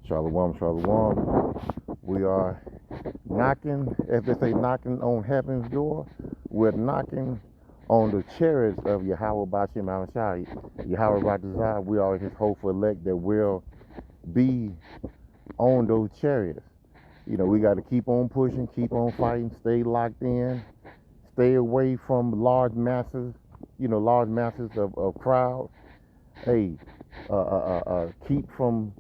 Shalom, shalom. We are knocking, as they say, knocking on heaven's door. We're knocking on the chariots of Yahweh Bashim Hamashai. Yahweh Ratazah, we are his hopeful elect that will be on those chariots. You know, we got to keep on pushing, keep on fighting, stay locked in, stay away from large masses, large masses of crowd. Hey, keep from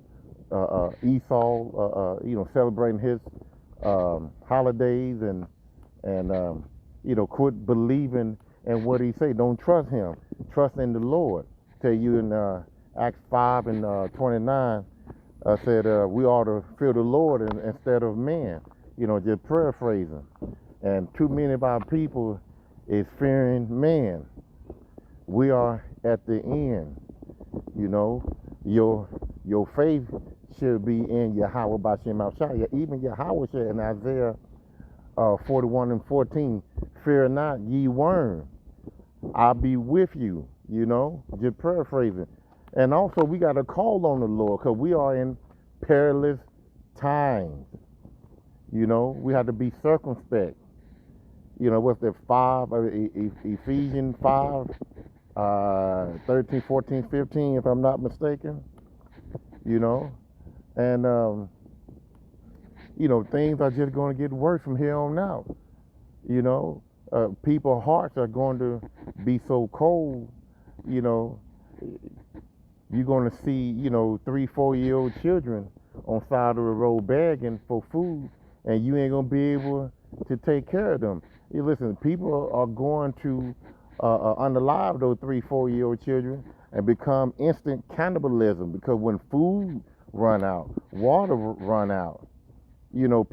Esau, celebrating his holidays and quit believing in what he say. Don't trust him. Trust in the Lord. Tell you in Acts 5 and 29, said we ought to fear the Lord instead of man. Just paraphrasing. And too many of our people is fearing man. We are at the end. Your faith should be in Yahweh B'Shem Shai. Even Yahweh said in Isaiah 41 and 14, fear not, ye worm, I'll be with you, just paraphrasing. And also we got to call on the Lord because we are in perilous times. We have to be circumspect. What's that, Ephesians 5, 13, 14, 15, if I'm not mistaken, and things are just going to get worse from here on out. People's hearts are going to be so cold. You're going to see 3-4-year-old children on side of the road begging for food, and you ain't going to be able to take care of them. Listen, people are going to unalive those 3-4-year-old children and become instant cannibalism, because when food run out, water run out,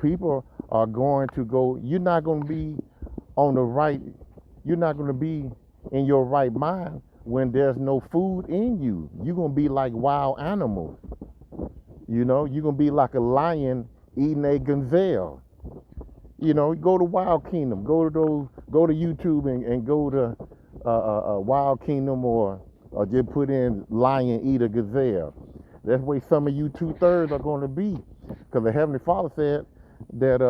people are going to go. You're not going to be on the right. You're not going to be in your right mind when there's no food in you. You're going to be like wild animals. You're going to be like a lion eating a gazelle. Go to Wild Kingdom. Go to YouTube and go to Wild Kingdom or just put in lion eat a gazelle. That's where some of you 2/3 are going to be, because the Heavenly Father said that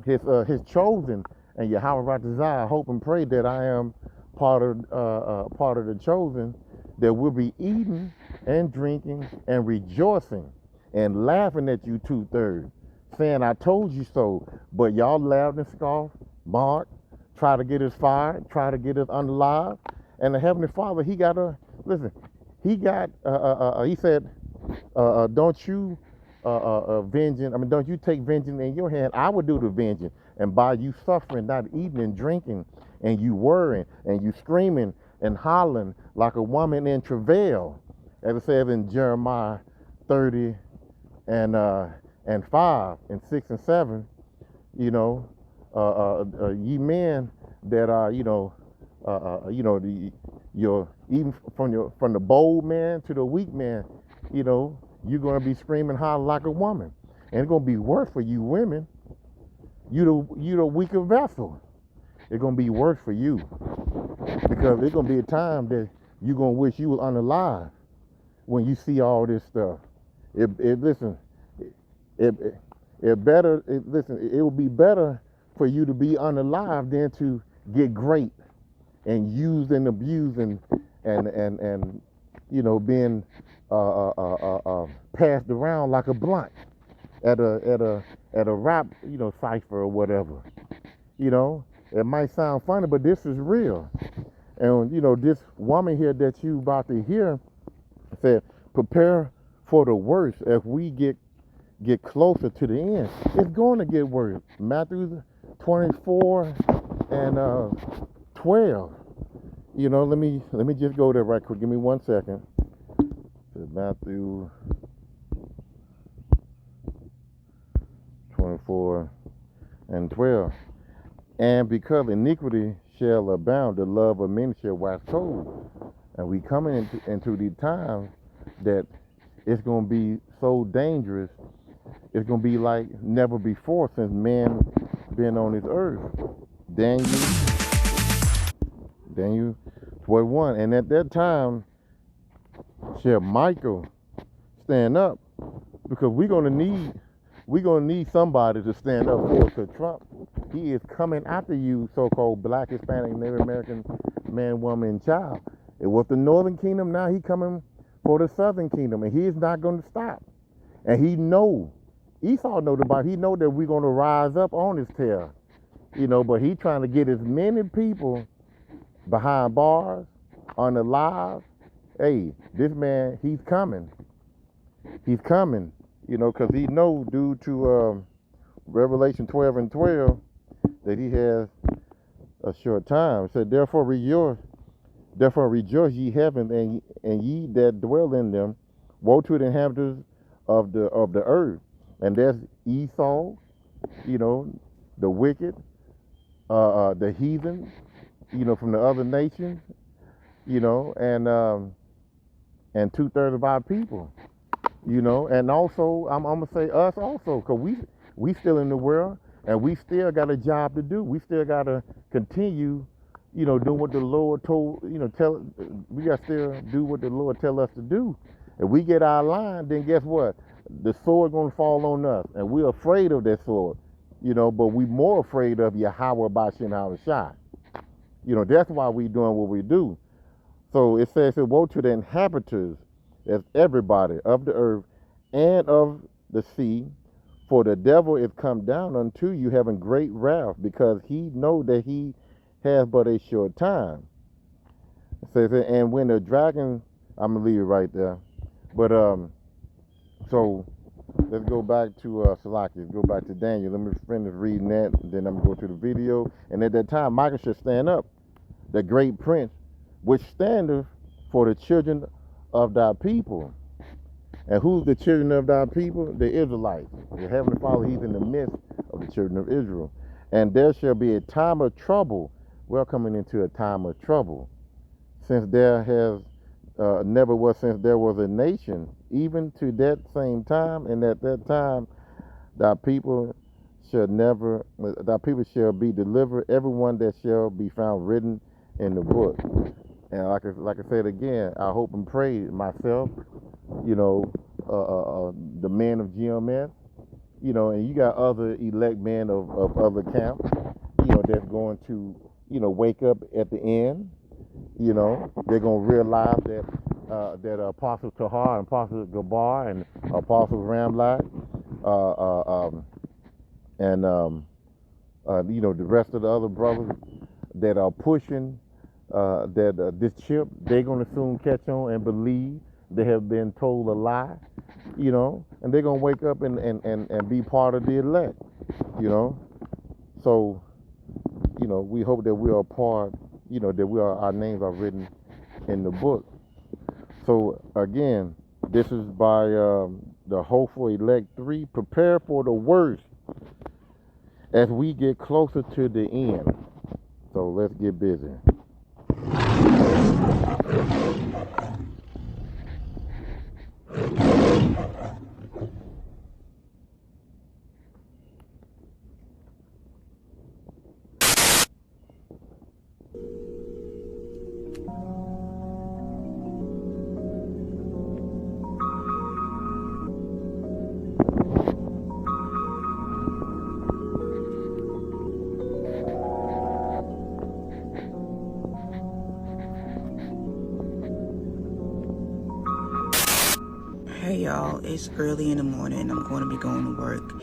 his chosen, and Yahweh Ratazah, I hope and pray that I am part of the chosen, that will be eating and drinking and rejoicing and laughing at you 2/3, saying I told you so. But y'all laughed and scoffed, mocked, try to get us fired, try to get us unalive. And the Heavenly Father, he got to listen. He said, don't you vengeance. Don't you take vengeance in your hand. I will do the vengeance. And by you suffering, not eating and drinking, and you worrying, and you screaming and hollering like a woman in travail, as it says in Jeremiah 30 and 5 and 6 and 7, ye men that are, even from the bold man to the weak man, you're gonna be screaming hollering like a woman, and it's gonna be worse for you women. You the weaker vessel. It's gonna be worse for you, because it's gonna be a time that you're gonna wish you was unalive when you see all this stuff. It will be better for you to be unalive than to get great and used and abused and being passed around like a blunt at a rap cipher or whatever. It might sound funny, but this is real. And this woman here that you about to hear said, prepare for the worst. If we get closer to the end, it's going to get worse. Matthew 24 and 12. Let me just go there right quick. Give me 1 second. Matthew 24 and 12. And because iniquity shall abound, the love of many shall wax cold. And we coming into the time that it's going to be so dangerous. It's going to be like never before since man been on this earth. Daniel 12:1. And at that time shall Michael stand up, because we're gonna need somebody to stand up for us. Because Trump, he is coming after you, so-called Black, Hispanic, Native American man, woman, and child. It was the Northern Kingdom. Now he coming for the Southern Kingdom, and he is not going to stop. And he know, Esau know about. He know that we're going to rise up on his tail, But he trying to get as many people behind bars, unalive. Hey, this man, he's coming. He's coming. Because he know due to Revelation 12 and 12 that he has a short time. It said, therefore rejoice ye heaven, and ye that dwell in them. Woe to the inhabitants of the earth. And there's Esau, the wicked, the heathen, from the other nations, and 2/3 of our people, and also I'm gonna say us also, because we still in the world, and we still got a job to do. We still gotta continue, doing what the Lord told, we got to still do what the Lord tell us to do. If we get our line, then guess what? The sword gonna fall on us, and we're afraid of that sword, but we more afraid of Yahweh Bashin Shai. That's why we doing what we do. So it says, woe to the inhabitants, as everybody of the earth and of the sea, for the devil is come down unto you, having great wrath, because he know that he has but a short time. It says, and when the dragon, I'm gonna leave it right there. But so let's go back to Salaki. Let's go back to Daniel. Let me finish reading that, and then I'm gonna go to the video. And at that time, Michael should stand up, the great prince, which standeth for the children of thy people. And who's the children of thy people? The Israelites. The Heavenly Father, he's in the midst of the children of Israel. And there shall be a time of trouble. We're coming into a time of trouble, since there has never was, since there was a nation, even to that same time. And at that time, thy people shall be delivered, everyone that shall be found written in the book. And like I said again, I hope and pray myself, the men of GMS, and you got other elect men of other camps, that's going to, wake up at the end. They're going to realize that Apostle Tahar and Apostle Gabar and Apostle Ramlat, and the rest of the other brothers that are pushing that this chip, they're going to soon catch on and believe they have been told a lie, and they're going to wake up and be part of the elect, So, we hope that we are part, that our names are written in the book. So, again, this is by the Hopeful Elect 3. Prepare for the worst as we get closer to the end. So, let's get busy. Hey y'all, it's early in the morning. I'm going to be going to work.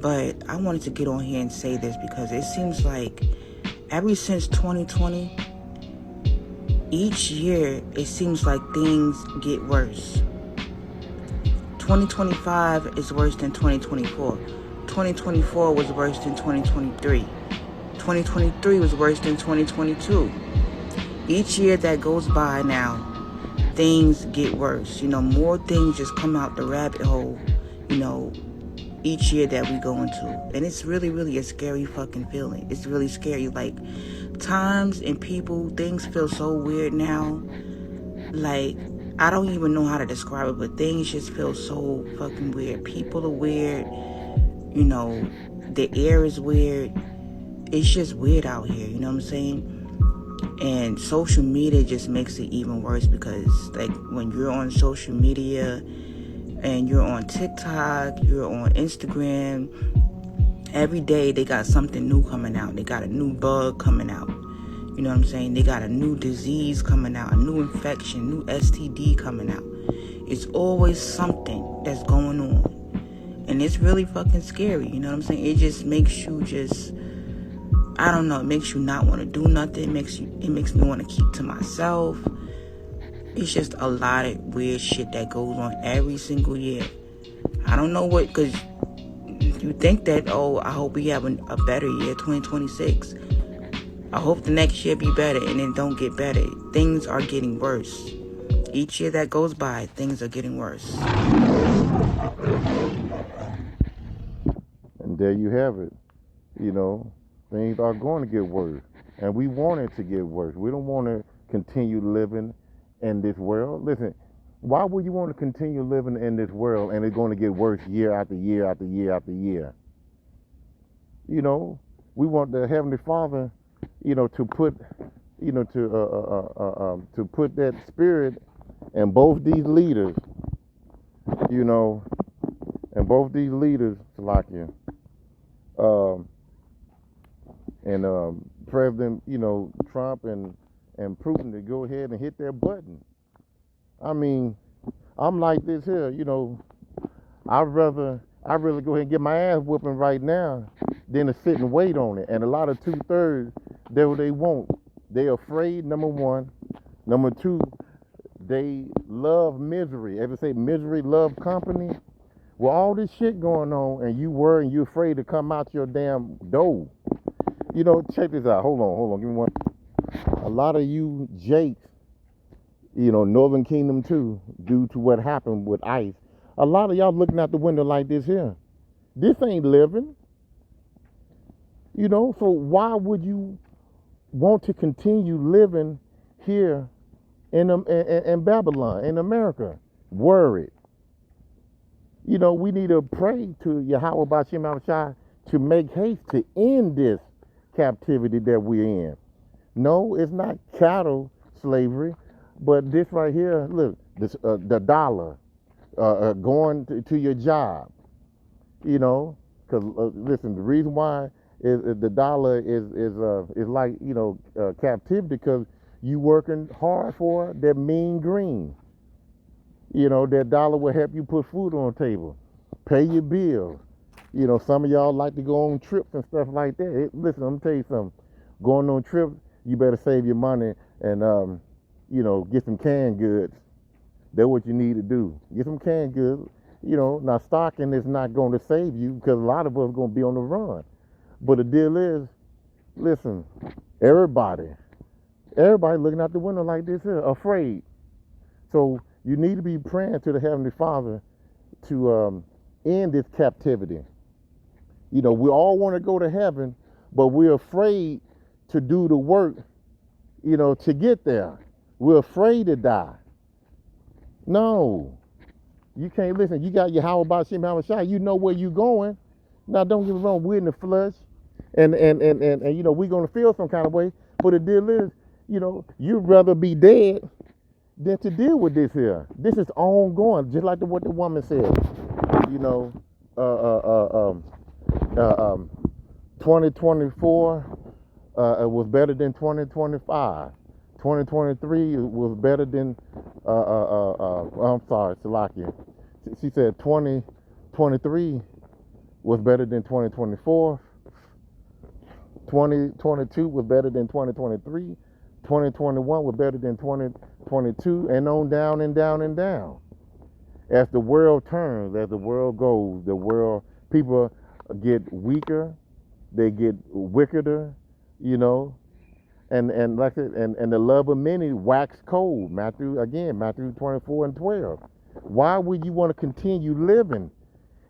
But I wanted to get on here and say this because it seems like ever since 2020, each year it seems like things get worse. 2025 is worse than 2024. 2024 was worse than 2023. 2023 was worse than 2022. Each year that goes by now, things get worse. More things just come out the rabbit hole, each year that we go into. And it's really, really a scary fucking feeling. It's really scary. Like, times and people, things feel so weird now. Like, I don't even know how to describe it, but things just feel so fucking weird. People are weird. The air is weird. It's just weird out here, you know what I'm saying? And social media just makes it even worse because, like, when you're on social media, and you're on TikTok, you're on Instagram, every day they got something new coming out. They got a new bug coming out. You know what I'm saying? They got a new disease coming out, a new infection, new STD coming out. It's always something that's going on. And it's really fucking scary. You know what I'm saying? It just makes you I don't know, it makes you not want to do nothing. It makes me want to keep to myself. It's just a lot of weird shit that goes on every single year. I don't know what, because you think that, oh, I hope we have a better year, 2026. I hope the next year be better, and then don't get better. Things are getting worse. Each year that goes by, things are getting worse. And there you have it. You know, things are going to get worse. And we want it to get worse. We don't want to continue living in this world. Listen, why would you want to continue living in this world and it's going to get worse year after year after year after year? You know, we want the Heavenly Father, you know, to put, you know, to put that spirit in both these leaders, you know, and both these leaders, Salakia, and President, you know, Trump and Putin to go ahead and hit their button. I mean, I'm like this here, you know, I'd rather go ahead and get my ass whooping right now than to sit and wait on it. And a lot of 2/3, that's what they want. They're afraid, number one. Number two, they love misery. Ever say misery love company? Well, all this shit going on and you worry and you afraid to come out your damn door. You know, check this out. Hold on. Give me one. A lot of you jakes, you know, Northern Kingdom too, due to what happened with ICE. A lot of y'all looking out the window like this here. This ain't living. You know, so why would you want to continue living here in Babylon, in America? Worried. You know, we need to pray to Yahweh Bashim Abishai to make haste to end this captivity that we're in. No, it's not cattle slavery, but this right here, look, this, the dollar going to your job, you know, because listen, the reason why is the dollar is like, you know, captivity, because you working hard for that mean green. You know, that dollar will help you put food on the table, pay your bills. You know, some of y'all like to go on trips and stuff like that. Listen, I'm gonna tell you something. Going on trips, you better save your money and, you know, get some canned goods. That's what you need to do. Get some canned goods. You know, now stocking is not going to save you because a lot of us are going to be on the run. But the deal is, listen, everybody looking out the window like this here, afraid. So you need to be praying to the Heavenly Father to end this captivity. You know, we all want to go to heaven, but we're afraid to do the work, you know, to get there. We're afraid to die. No, you can't. Listen, you got your Yahweh Bashim Hamashai, you know where you're going. Now, don't get me wrong, we're in the flesh, and you know, we're going to feel some kind of way, but the deal is, you know, you'd rather be dead than to deal with this here. This is ongoing, just like what the woman said. You know, 2024 was better than 2025. 2023 was better than I'm sorry, Salakia. She said 2023 was better than 2024. 2022 was better than 2023. 2021 was better than 2022, and on down and down and down. As the world turns, as the world goes, people get weaker, they get wickeder, you know, and like I said, and the love of many wax cold. Matthew 24 and 12. Why would you want to continue living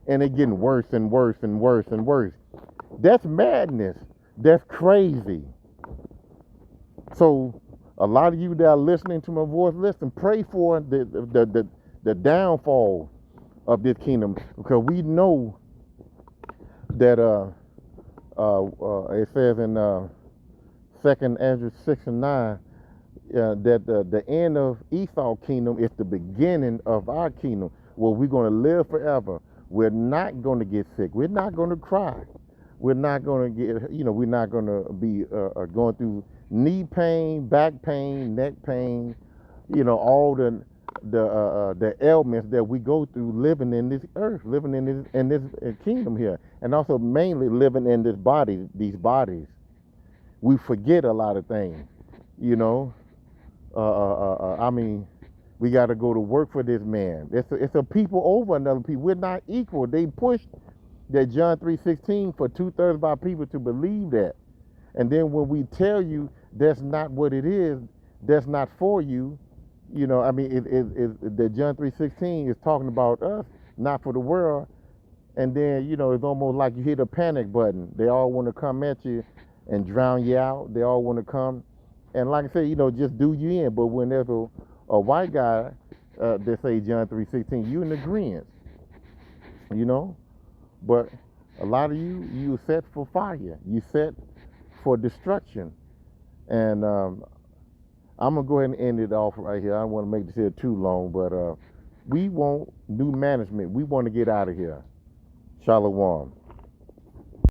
and it getting worse and worse and worse and worse? That's madness. That's crazy. So a lot of you that are listening to my voice, listen, pray for the downfall of this kingdom, because we know that it says in 2nd Ezra 6 and 9 that the end of Esau's kingdom is the beginning of our kingdom. well, we're going to live forever. We're not going to get sick. We're not going to cry. We're not going to get, we're not going to be going through knee pain, back pain, neck pain, all the ailments that we go through living in this earth, living in this kingdom here, and also mainly living in these bodies. We forget a lot of things, you know. I mean, we got to go to work for this man. It's a people over another people. We're not equal. They pushed that John 3:16 for 2/3 of our people to believe that. And then when we tell you that's not what it is, that's not for you, I mean, the John 3:16 is talking about us, not for the world. And then, it's almost like you hit a panic button. They all want to come at you and drown you out. They all want to come. And like I say, just do you in. But when there's a white guy that say John 3:16, you in agreement, But a lot of you set for fire. You set for destruction. And I'm going to go ahead and end it off right here. I don't want to make this here too long, but we want new management. We want to get out of here. Shalom.